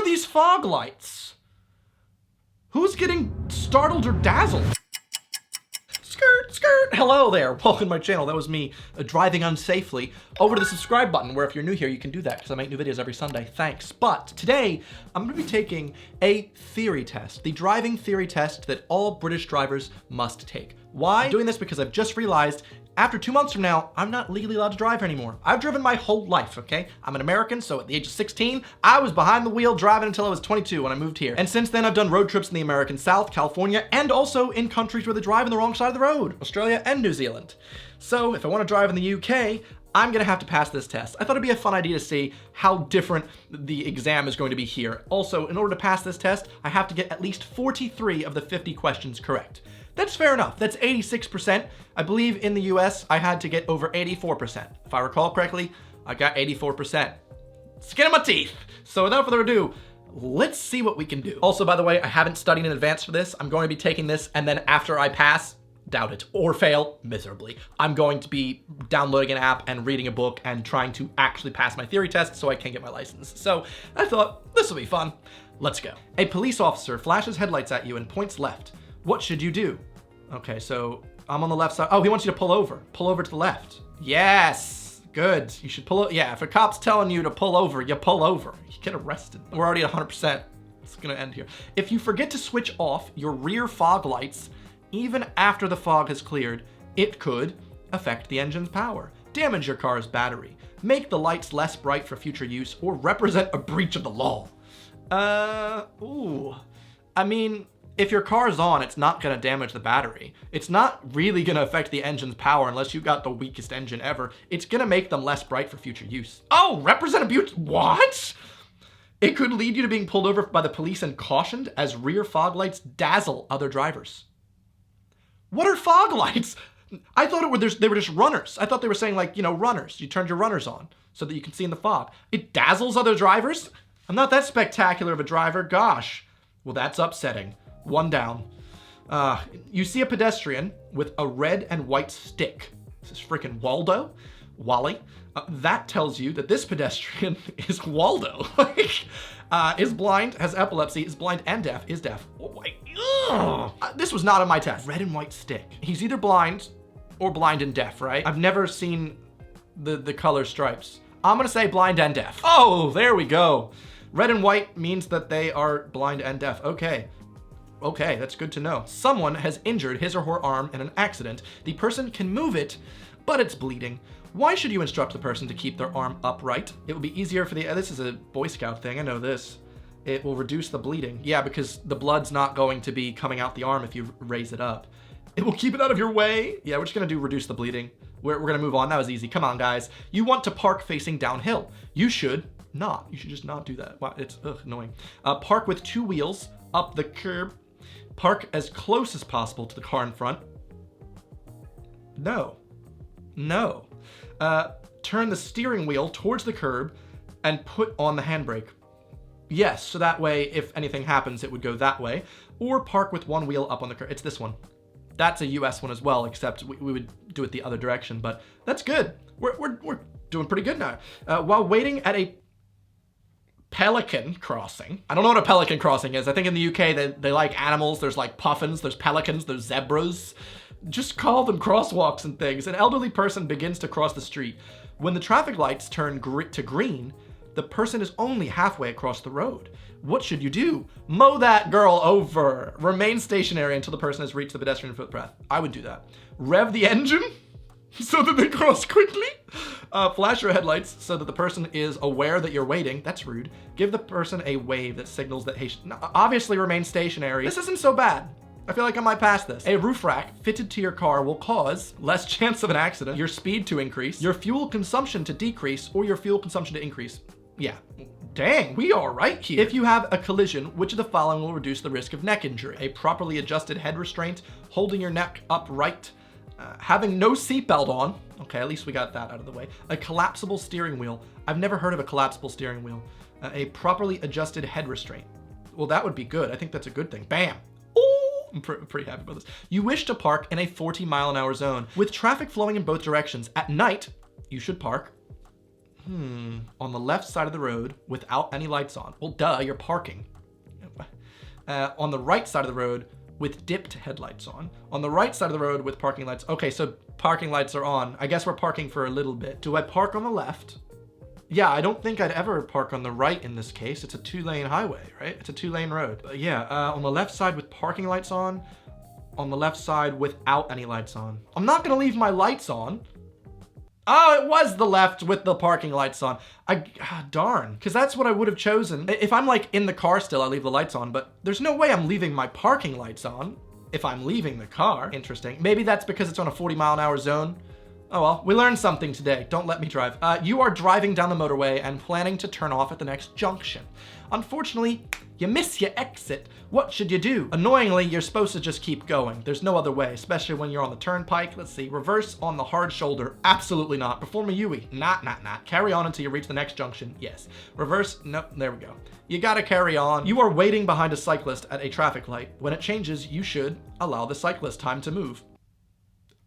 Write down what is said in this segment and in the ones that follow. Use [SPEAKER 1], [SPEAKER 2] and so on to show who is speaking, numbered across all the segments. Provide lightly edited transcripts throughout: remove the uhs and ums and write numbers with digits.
[SPEAKER 1] are these fog lights? Who's getting startled or dazzled? Skirt, skirt. Hello there. Welcome to my channel. That was me driving unsafely. Over to the subscribe button, where if you're new here, you can do that because I make new videos every Sunday. Thanks. But today, I'm going to be taking a theory test, the driving theory test that all British drivers must take. Why? I'm doing this because I've just realized after 2 months from now, I'm not legally allowed to drive anymore. I've driven my whole life, okay? I'm an American, so at the age of 16, I was behind the wheel driving until I was 22 when I moved here. And since then, I've done road trips in the American South, California, and also in countries where they drive on the wrong side of the road, Australia and New Zealand. So if I want to drive in the UK, I'm gonna have to pass this test. I thought it'd be a fun idea to see how different the exam is going to be here. Also, in order to pass this test, I have to get at least 43 of the 50 questions correct. That's fair enough. That's 86%. I believe in the US, I had to get over 84%. If I recall correctly, I got 84%. Skin of my teeth. So without further ado, let's see what we can do. Also, by the way, I haven't studied in advance for this. I'm going to be taking this, and then after I pass, doubt it, or fail miserably, I'm going to be downloading an app and reading a book and trying to actually pass my theory test so I can get my license. So I thought this will be fun. Let's go. A police officer flashes headlights at you and points left. What should you do? Okay, so I'm on the left side. Oh, he wants you to pull over. Pull over to the left. Yes, good. You should pull, yeah, if a cop's telling you to pull over, you pull over. You get arrested. We're already at 100%. It's gonna end here. If you forget to switch off your rear fog lights, even after the fog has cleared, it could affect the engine's power, damage your car's battery, make the lights less bright for future use, or represent a breach of the law. I mean, if your car's on, it's not gonna damage the battery. It's not really gonna affect the engine's power unless you've got the weakest engine ever. It's gonna make them less bright for future use. Oh, represent abuse, what? It could lead you to being pulled over by the police and cautioned as rear fog lights dazzle other drivers. What are fog lights? I thought they were just runners. I thought they were saying, like, you know, runners. You turned your runners on so that you can see in the fog. It dazzles other drivers? I'm not that spectacular of a driver, gosh. Well, that's upsetting. One down. You see a pedestrian with a red and white stick. This is freaking Wally. That tells you that this pedestrian is Waldo. Is blind, has epilepsy, is blind and deaf, is deaf. Oh my, this was not on my test. Red and white stick. He's either blind or blind and deaf, right? I've never seen the color stripes. I'm gonna say blind and deaf. Oh, there we go. Red and white means that they are blind and deaf. Okay, that's good to know. Someone has injured his or her arm in an accident. The person can move it, but it's bleeding. Why should you instruct the person to keep their arm upright? It will be easier for this is a Boy Scout thing, I know this. It will reduce the bleeding. Yeah, because the blood's not going to be coming out the arm if you raise it up. It will keep it out of your way. Yeah, we're just gonna do reduce the bleeding. We're gonna move on, that was easy. Come on, guys. You want to park facing downhill. You should not. You should just not do that. Wow, it's annoying. Park with 2 wheels up the curb. Park as close as possible to the car in front. No. Turn the steering wheel towards the curb and put on the handbrake. Yes, so that way, if anything happens, it would go that way. Or park with 1 wheel up on the curb. It's this one. That's a US one as well, except we would do it the other direction, but that's good. We're doing pretty good now. While waiting at a pelican crossing. I don't know what a pelican crossing is. I think in the UK they like animals. There's like puffins, there's pelicans, there's zebras. Just call them crosswalks and things. An elderly person begins to cross the street. When the traffic lights turn to green, the person is only halfway across the road. What should you do? Mow that girl over. Remain stationary until the person has reached the pedestrian footpath. I would do that. Rev the engine so that they cross quickly. Flash your headlights so that the person is aware that you're waiting. That's rude. Give the person a wave that signals that, hey, obviously remain stationary. This isn't so bad. I feel like I might pass this. A roof rack fitted to your car will cause less chance of an accident, your speed to increase, your fuel consumption to decrease, or your fuel consumption to increase. Yeah. Dang, we are right here. If you have a collision, which of the following will reduce the risk of neck injury? A properly adjusted head restraint, holding your neck upright, having no seatbelt on. Okay, at least we got that out of the way. A collapsible steering wheel. I've never heard of a collapsible steering wheel. A properly adjusted head restraint. Well, that would be good. I think that's a good thing. Bam. I'm pretty happy about this. You wish to park in a 40-mile-an-hour zone with traffic flowing in both directions. At night, you should park On the left side of the road without any lights on. Well, duh, you're parking. On the right side of the road with dipped headlights on. On the right side of the road with parking lights. Okay, so parking lights are on. I guess we're parking for a little bit. Do I park on the left? Yeah, I don't think I'd ever park on the right in this case. It's a 2-lane highway, right? It's a 2-lane road. On the left side with parking lights on the left side without any lights on. I'm not gonna leave my lights on. Oh, it was the left with the parking lights on. Darn, because that's what I would have chosen. If I'm like in the car still, I leave the lights on, but there's no way I'm leaving my parking lights on if I'm leaving the car. Interesting. Maybe that's because it's on a 40-mile-an-hour zone. Oh well, we learned something today. Don't let me drive. You are driving down the motorway and planning to turn off at the next junction. Unfortunately, you miss your exit. What should you do? Annoyingly, you're supposed to just keep going. There's no other way, especially when you're on the turnpike. Let's see, reverse on the hard shoulder. Absolutely not. Perform a Yui. Not. Carry on until you reach the next junction. Yes. Reverse, nope, there we go. You gotta carry on. You are waiting behind a cyclist at a traffic light. When it changes, you should allow the cyclist time to move.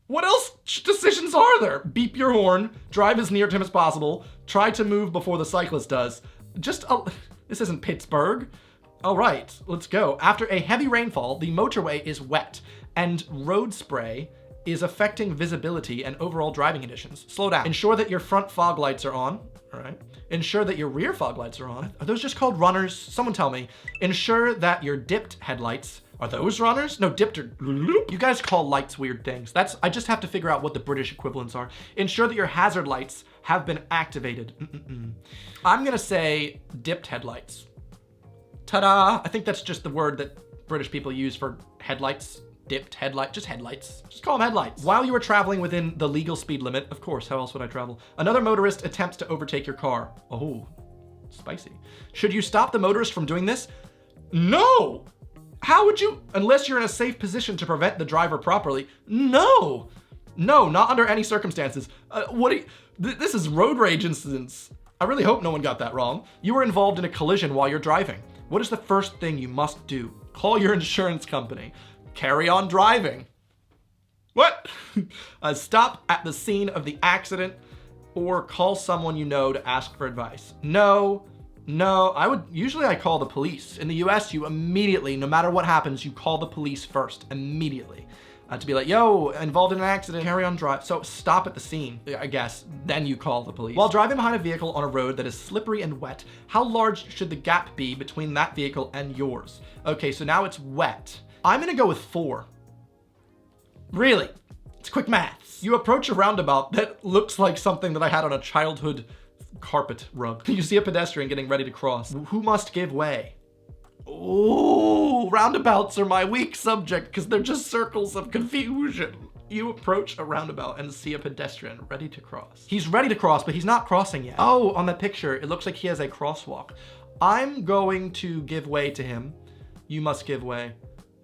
[SPEAKER 1] What else decisions are there? Beep your horn, drive as near to him as possible, try to move before the cyclist does. This isn't Pittsburgh. All right, let's go. After a heavy rainfall, the motorway is wet and road spray is affecting visibility and overall driving conditions. Slow down. Ensure that your front fog lights are on. All right. Ensure that your rear fog lights are on. Are those just called runners? Someone tell me. Ensure that your dipped headlights, are those runners? No, dipped are, you guys call lights weird things. I just have to figure out what the British equivalents are. Ensure that your hazard lights have been activated. I'm gonna say dipped headlights. Ta-da! I think that's just the word that British people use for headlights. Dipped headlight, just headlights. Just call them headlights. While you are traveling within the legal speed limit, of course, how else would I travel? Another motorist attempts to overtake your car. Oh, spicy. Should you stop the motorist from doing this? No! How would you, unless you're in a safe position to prevent the driver properly? No, not under any circumstances. This is road rage incidents. I really hope no one got that wrong. You were involved in a collision while you're driving. What is the first thing you must do? Call your insurance company. Carry on driving. What? Stop at the scene of the accident or call someone you know to ask for advice. No, usually I call the police. In the US, you immediately, no matter what happens, you call the police first, immediately. To be like, yo, involved in an accident, carry on drive. So stop at the scene, I guess, then you call the police. While driving behind a vehicle on a road that is slippery and wet, how large should the gap be between that vehicle and yours? Okay, so now it's wet. I'm gonna go with 4. Really? It's quick maths. You approach a roundabout that looks like something that I had on a childhood carpet rug. You see a pedestrian getting ready to cross. Who must give way? Oh, roundabouts are my weak subject because they're just circles of confusion. You approach a roundabout and see a pedestrian ready to cross. He's ready to cross, but he's not crossing yet. Oh, on that picture, it looks like he has a crosswalk. I'm going to give way to him. You must give way.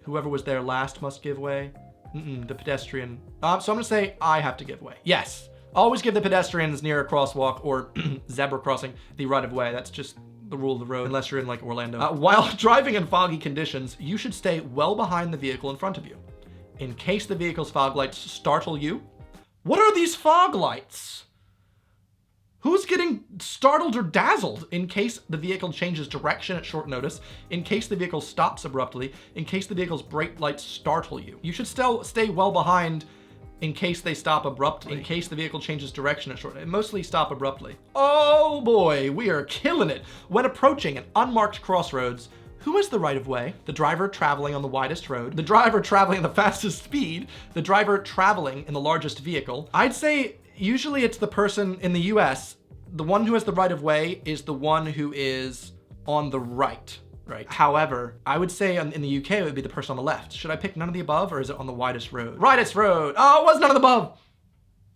[SPEAKER 1] Whoever was there last must give way. The pedestrian. So I'm gonna say I have to give way. Yes. Always give the pedestrians near a crosswalk or zebra crossing the right of way. That's just the rule of the road, unless you're in like Orlando. While driving in foggy conditions, you should stay well behind the vehicle in front of you. In case the vehicle's fog lights startle you. What are these fog lights? Who's getting startled or dazzled? In case the vehicle changes direction at short notice, in case the vehicle stops abruptly, in case the vehicle's brake lights startle you. You should still stay well behind in case they stop abruptly, in case the vehicle changes direction at short notice. Mostly stop abruptly. Oh boy, we are killing it. When approaching an unmarked crossroads, who has the right of way? The driver traveling on the widest road, the driver traveling at the fastest speed, the driver traveling in the largest vehicle. I'd say usually it's the person in the US, the one who has the right of way is the one who is on the right. Right. However, I would say in the UK, it would be the person on the left. Should I pick none of the above or is it on the widest road? Widest road. Oh, it was none of the above.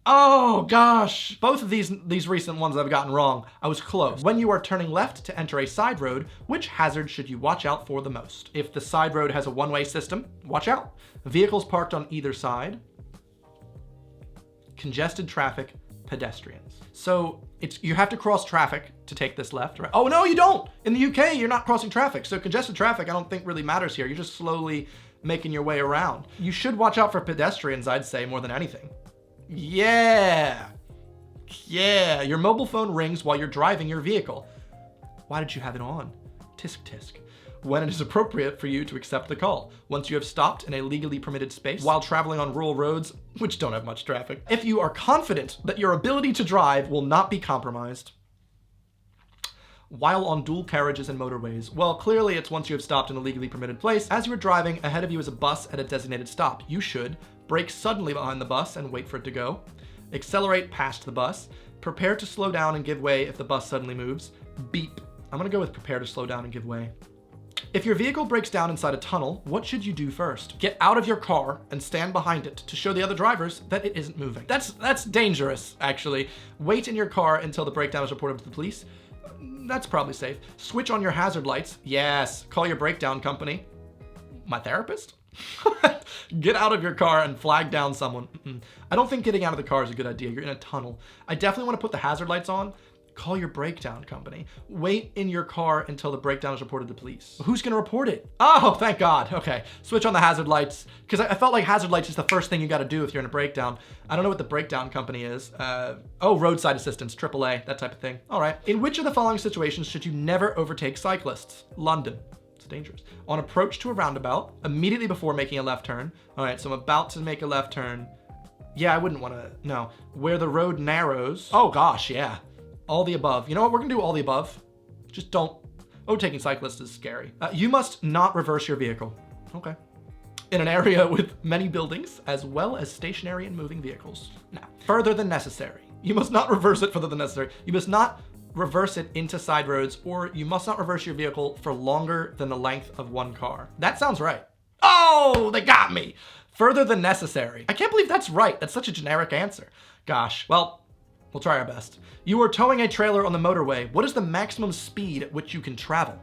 [SPEAKER 1] Oh gosh. Both of these recent ones I've gotten wrong. I was close. When you are turning left to enter a side road, which hazard should you watch out for the most? If the side road has a one-way system, watch out. Vehicles parked on either side. Congested traffic, pedestrians. So you have to cross traffic to take this left, right? Oh no, you don't. In the UK, you're not crossing traffic. So congested traffic, I don't think really matters here. You're just slowly making your way around. You should watch out for pedestrians, I'd say, more than anything. Yeah. Yeah, your mobile phone rings while you're driving your vehicle. Why did you have it on? Tisk tisk. When it is appropriate for you to accept the call. Once you have stopped in a legally permitted space while traveling on rural roads, which don't have much traffic. If you are confident that your ability to drive will not be compromised. While on dual carriages and motorways. Well, clearly it's once you have stopped in a legally permitted place. As you are driving, ahead of you is a bus at a designated stop. You should brake suddenly behind the bus and wait for it to go. Accelerate past the bus. Prepare to slow down and give way if the bus suddenly moves. Beep. I'm gonna go with prepare to slow down and give way. If your vehicle breaks down inside a tunnel, what should you do first? Get out of your car and stand behind it to show the other drivers that it isn't moving. That's dangerous, actually. Wait in your car until the breakdown is reported to the police. That's probably safe. Switch on your hazard lights. Yes. Call your breakdown company. My therapist? Get out of your car and flag down someone. I don't think getting out of the car is a good idea. You're in a tunnel. I definitely want to put the hazard lights on. Call your breakdown company. Wait in your car until the breakdown is reported to police. Who's gonna report it? Oh, thank God. Okay, switch on the hazard lights. Because I felt like hazard lights is the first thing you gotta do if you're in a breakdown. I don't know what the breakdown company is. Roadside assistance, AAA, that type of thing. All right. In which of the following situations should you never overtake cyclists? London. It's dangerous. On approach to a roundabout, immediately before making a left turn. All right, so I'm about to make a left turn. Yeah, I wouldn't wanna, no. Where the road narrows. Oh gosh, yeah. All the above. You know what? We're gonna do all the above. Just don't. Overtaking cyclists is scary. You must not reverse your vehicle. Okay. In an area with many buildings, as well as stationary and moving vehicles. Now, further than necessary. You must not reverse it further than necessary. You must not reverse it into side roads, or you must not reverse your vehicle for longer than the length of one car. That sounds right. Oh, they got me. Further than necessary. I can't believe that's right. That's such a generic answer. Gosh, well, we'll try our best. You are towing a trailer on the motorway. What is the maximum speed at which you can travel?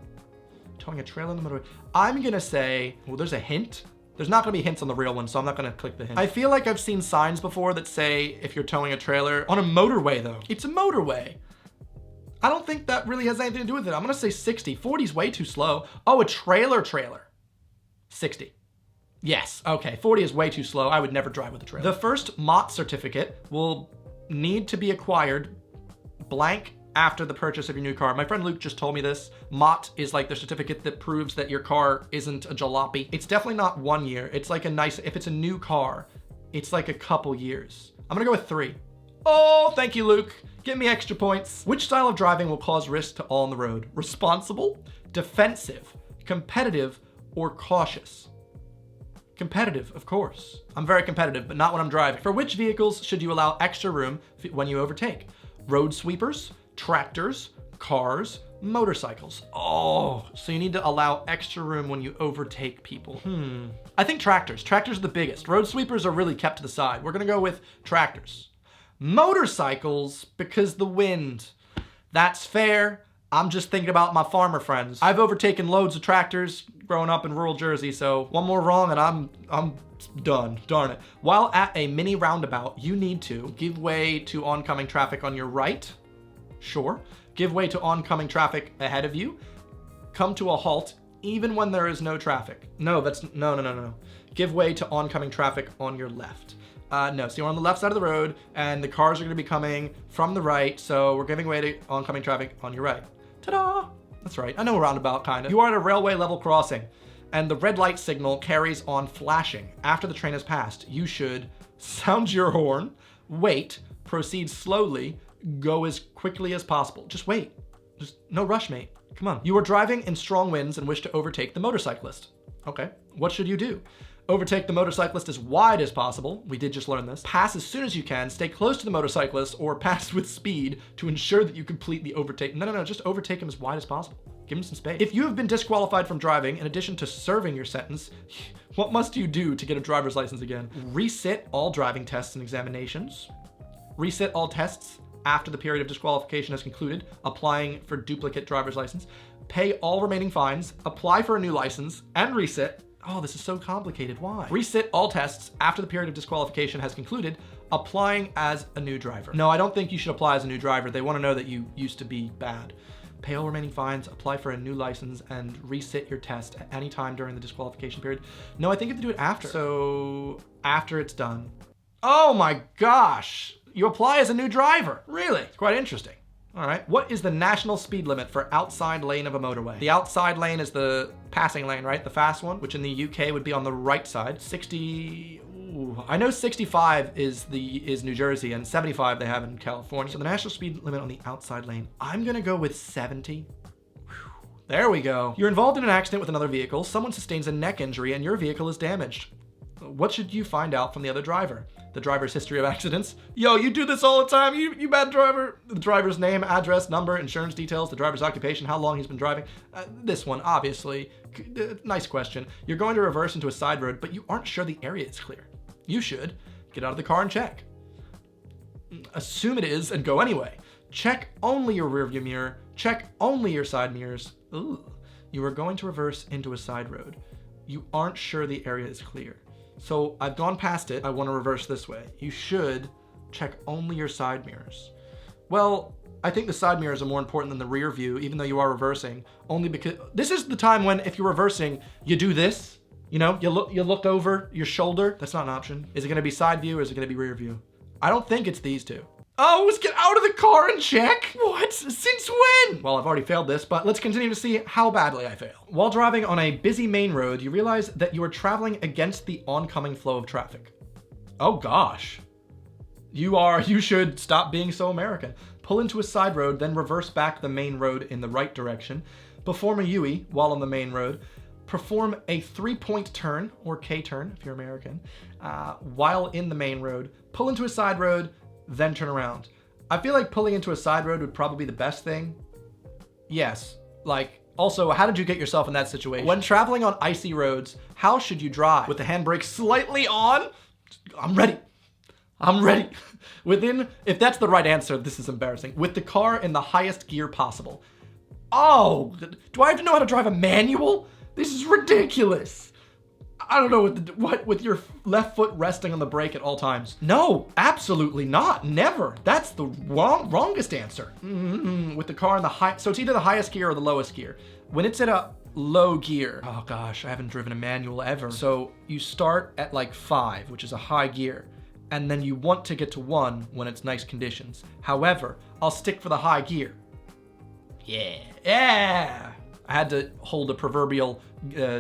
[SPEAKER 1] Towing a trailer on the motorway. I'm gonna say, well, there's a hint. There's not gonna be hints on the real one, so I'm not gonna click the hint. I feel like I've seen signs before that say if you're towing a trailer on a motorway though. It's a motorway. I don't think that really has anything to do with it. I'm gonna say 60. 40's way too slow. Oh, a trailer. 60. Yes, okay, 40 is way too slow. I would never drive with a trailer. The first MOT certificate will need to be acquired blank after the purchase of your new car. My friend Luke just told me this. MOT is like the certificate that proves that your car isn't a jalopy. It's definitely not 1 year. It's like a nice, if it's a new car, it's like a couple years. I'm gonna go with 3. Oh, thank you, Luke. Give me extra points. Which style of driving will cause risk to all on the road? Responsible, defensive, competitive, or cautious? Competitive, of course. I'm very competitive, but not when I'm driving. For which vehicles should you allow extra room when you overtake? Road sweepers, tractors, cars, motorcycles. Oh, so you need to allow extra room when you overtake people. I think tractors. Tractors are the biggest. Road sweepers are really kept to the side. We're gonna go with tractors. Motorcycles, because the wind. That's fair. I'm just thinking about my farmer friends. I've overtaken loads of tractors growing up in rural Jersey, so one more wrong and I'm done. Darn it. While at a mini roundabout, you need to give way to oncoming traffic on your right. Sure. Give way to oncoming traffic ahead of you. Come to a halt even when there is no traffic. No. Give way to oncoming traffic on your left. No, so you're on the left side of the road and the cars are gonna be coming from the right, so we're giving way to oncoming traffic on your right. Ta-da! That's right, I know a roundabout, kinda. You are at a railway level crossing and the red light signal carries on flashing. After the train has passed, you should sound your horn, wait, proceed slowly, go as quickly as possible. Just wait, just no rush, mate. Come on. You are driving in strong winds and wish to overtake the motorcyclist. Okay, what should you do? Overtake the motorcyclist as wide as possible. We did just learn this. Pass as soon as you can. Stay close to the motorcyclist or pass with speed to ensure that you complete the overtake. No, just overtake him as wide as possible. Give him some space. If you have been disqualified from driving, in addition to serving your sentence, what must you do to get a driver's license again? Resit all driving tests and examinations. Resit all tests after the period of disqualification has concluded, applying for duplicate driver's license. Pay all remaining fines, apply for a new license, and resit. Oh, this is so complicated. Why? Resit all tests after the period of disqualification has concluded, applying as a new driver. No, I don't think you should apply as a new driver. They want to know that you used to be bad. Pay all remaining fines, apply for a new license, and resit your test at any time during the disqualification period. No, I think you have to do it after. So after it's done. Oh my gosh. You apply as a new driver. Really? It's quite interesting. All right. What is the national speed limit for outside lane of a motorway? The outside lane is the passing lane, right? The fast one, which in the UK would be on the right side. 60. Ooh, I know 65 is New Jersey, and 75 they have in California. So the national speed limit on the outside lane, I'm gonna go with 70. There we go. You're involved in an accident with another vehicle. Someone sustains a neck injury, and your vehicle is damaged. What should you find out from the other driver? The driver's history of accidents. Yo, you do this all the time, you bad driver. The driver's name, address, number, insurance details, the driver's occupation, how long he's been driving. This one, obviously. Nice question. You're going to reverse into a side road, but you aren't sure the area is clear. You should get out of the car and check. Assume it is and go anyway. Check only your rearview mirror. Check only your side mirrors. Ooh. You are going to reverse into a side road. You aren't sure the area is clear. So I've gone past it. I want to reverse this way. You should check only your side mirrors. Well, I think the side mirrors are more important than the rear view, even though you are reversing, only because this is the time when if you're reversing, you do this, you know, you look over your shoulder. That's not an option. Is it going to be side view or is it going to be rear view? I don't think it's these two. Oh, let's get out of the car and check. What? Since when? Well, I've already failed this, but let's continue to see how badly I fail. While driving on a busy main road, you realize that you are traveling against the oncoming flow of traffic. Oh gosh. You should stop being so American. Pull into a side road, then reverse back the main road in the right direction. Perform a U-turn while on the main road. Perform a 3-point turn, or K-turn if you're American, while in the main road. Pull into a side road, then turn around. I feel like pulling into a side road would probably be the best thing. Yes. Like, also, how did you get yourself in that situation? When traveling on icy roads, how should you drive? With the handbrake slightly on? I'm ready. If that's the right answer, this is embarrassing. With the car in the highest gear possible. Oh, do I have to know how to drive a manual? This is ridiculous. I don't know with your left foot resting on the brake at all times. No, absolutely not. Never. That's the wrongest answer. With the car in the high, so it's either the highest gear or the lowest gear. When it's at a low gear, oh gosh, I haven't driven a manual ever. So you start at like 5, which is a high gear, and then you want to get to 1 when it's nice conditions. However, I'll stick for the high gear. Yeah. I had to hold a proverbial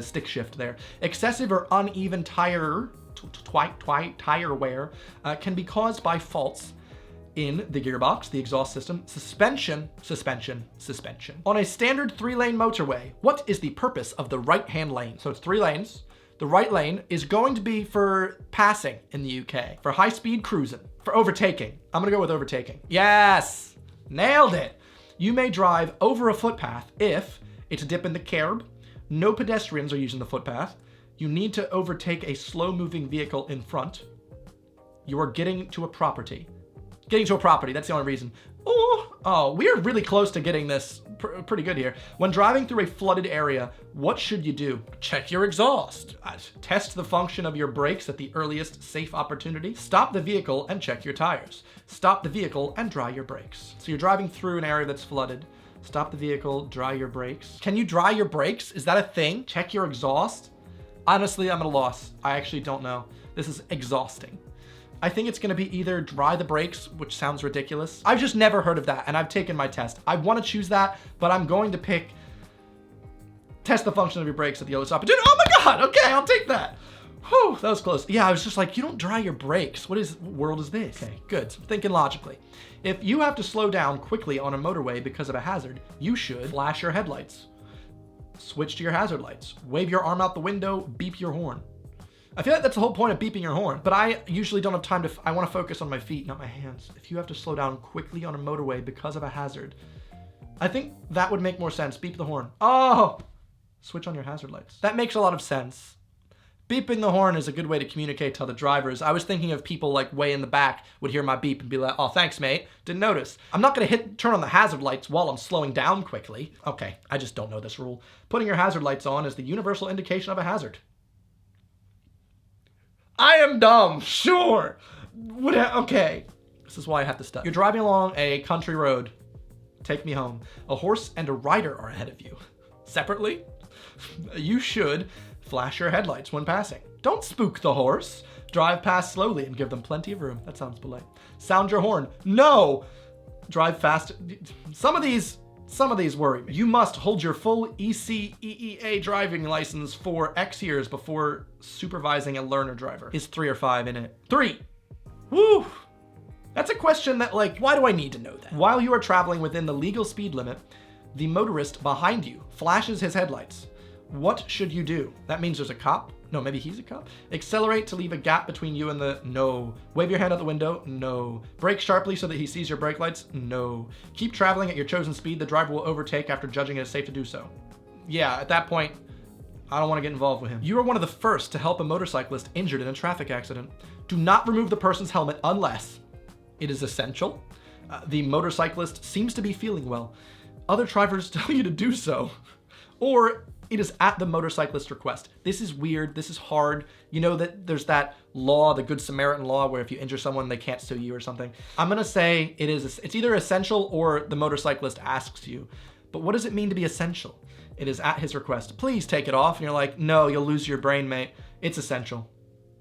[SPEAKER 1] stick shift there. Excessive or uneven tire wear can be caused by faults in the gearbox, the exhaust system, suspension. On a standard 3-lane motorway, what is the purpose of the right-hand lane? So it's 3 lanes. The right lane is going to be for passing in the UK, for high-speed cruising, for overtaking. I'm gonna go with overtaking. Yes, nailed it. You may drive over a footpath if it's a dip in the curb, no pedestrians are using the footpath, you need to overtake a slow-moving vehicle in front, you are getting to a property. Getting to a property, that's the only reason. Oh, we are really close to getting this pretty good here. When driving through a flooded area, what should you do? Check your exhaust. Test the function of your brakes at the earliest safe opportunity. Stop the vehicle and check your tires. Stop the vehicle and dry your brakes. So you're driving through an area that's flooded. Stop the vehicle, dry your brakes. Can you dry your brakes? Is that a thing? Check your exhaust? Honestly, I'm at a loss. I actually don't know. This is exhausting. I think it's gonna be either dry the brakes, which sounds ridiculous. I've just never heard of that, and I've taken my test. I wanna choose that, but I'm going to pick test the function of your brakes at the earliest opportunity. Oh my God, okay, I'll take that. Whew, that was close. Yeah, I was just like, you don't dry your brakes. What world is this? Okay, good, so thinking logically. If you have to slow down quickly on a motorway because of a hazard, you should flash your headlights, switch to your hazard lights, wave your arm out the window, beep your horn. I feel like that's the whole point of beeping your horn, but I usually don't have time I want to focus on my feet, not my hands. If you have to slow down quickly on a motorway because of a hazard, I think that would make more sense. Beep the horn. Oh, switch on your hazard lights. That makes a lot of sense. Beeping the horn is a good way to communicate to other drivers. I was thinking of people like way in the back would hear my beep and be like, oh, thanks, mate. Didn't notice. I'm not gonna turn on the hazard lights while I'm slowing down quickly. Okay, I just don't know this rule. Putting your hazard lights on is the universal indication of a hazard. I am dumb, sure. Okay, this is why I have to study. You're driving along a country road. Take me home. A horse and a rider are ahead of you. Separately, you should flash your headlights when passing. Don't spook the horse. Drive past slowly and give them plenty of room. That sounds polite. Sound your horn. No! Drive fast. Some of these worry me. You must hold your full ECEEA driving license for X years before supervising a learner driver. Is 3 or 5 in it? 3. Woo! That's a question that, like, why do I need to know that? While you are traveling within the legal speed limit, the motorist behind you flashes his headlights. What should you do? That means there's a cop? No, maybe he's a cop. Accelerate to leave a gap between you and the... No. Wave your hand out the window? No. Brake sharply so that he sees your brake lights? No. Keep traveling at your chosen speed. The driver will overtake after judging it is safe to do so. Yeah, at that point, I don't want to get involved with him. You are one of the first to help a motorcyclist injured in a traffic accident. Do not remove the person's helmet unless it is essential. The motorcyclist seems to be feeling well. Other drivers tell you to do so. Or it is at the motorcyclist's request. This is weird. This is hard. You know that there's that law, the Good Samaritan law, where if you injure someone, they can't sue you or something. I'm gonna say it's either essential or the motorcyclist asks you. But what does it mean to be essential? It is at his request. Please take it off. And you're like, no, you'll lose your brain, mate. It's essential.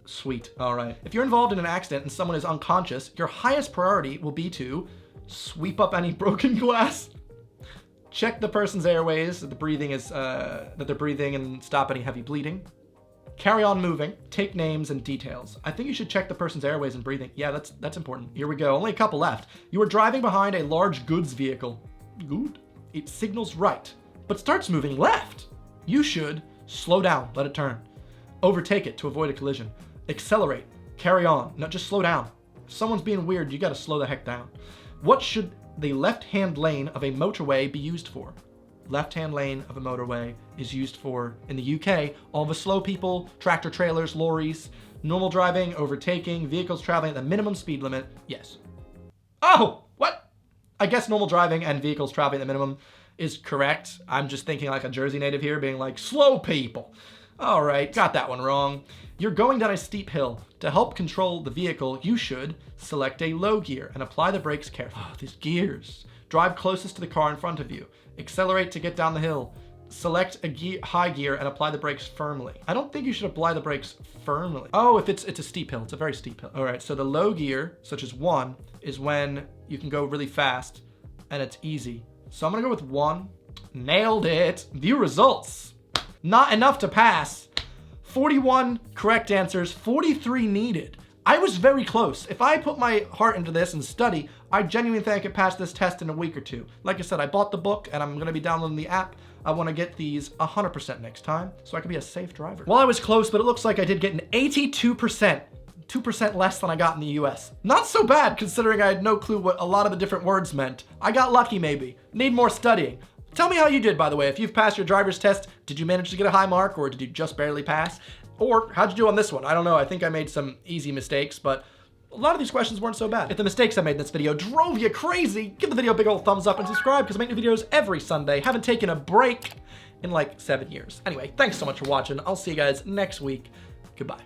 [SPEAKER 1] Sweet. All right. If you're involved in an accident and someone is unconscious, your highest priority will be to sweep up any broken glass. Check the person's airways, that they're breathing and stop any heavy bleeding. Carry on moving. Take names and details. I think you should check the person's airways and breathing. Yeah, that's important. Here we go. Only a couple left. You are driving behind a large goods vehicle. Good. It signals right, but starts moving left. You should slow down, let it turn. Overtake it to avoid a collision. Accelerate. Carry on. No, just slow down. If someone's being weird, you gotta slow the heck down. What should the left-hand lane of a motorway be used for? Left-hand lane of a motorway is used for, in the UK, all the slow people, tractor trailers, lorries, normal driving, overtaking, vehicles traveling at the minimum speed limit. Yes. Oh, what? I guess normal driving and vehicles traveling at the minimum is correct. I'm just thinking like a Jersey native here being like, slow people. All right, got that one wrong. You're going down a steep hill. To help control the vehicle, you should select a low gear and apply the brakes carefully. Oh, these gears. Drive closest to the car in front of you. Accelerate to get down the hill. Select a high gear and apply the brakes firmly. I don't think you should apply the brakes firmly. Oh, if it's a steep hill. It's a very steep hill. All right, so the low gear, such as 1, is when you can go really fast and it's easy. So I'm gonna go with 1. Nailed it. View results. Not enough to pass. 41 correct answers, 43 needed. I was very close. If I put my heart into this and study, I genuinely think I could pass this test in a week or 2. Like I said, I bought the book and I'm gonna be downloading the app. I wanna get these 100% next time so I can be a safe driver. Well, I was close, but it looks like I did get an 82%. 2% less than I got in the US. Not so bad considering I had no clue what a lot of the different words meant. I got lucky maybe. Need more studying. Tell me how you did, by the way. If you've passed your driver's test, did you manage to get a high mark or did you just barely pass? Or how'd you do on this one? I don't know. I think I made some easy mistakes, but a lot of these questions weren't so bad. If the mistakes I made in this video drove you crazy, give the video a big old thumbs up and subscribe because I make new videos every Sunday. Haven't taken a break in like 7 years. Anyway, thanks so much for watching. I'll see you guys next week. Goodbye.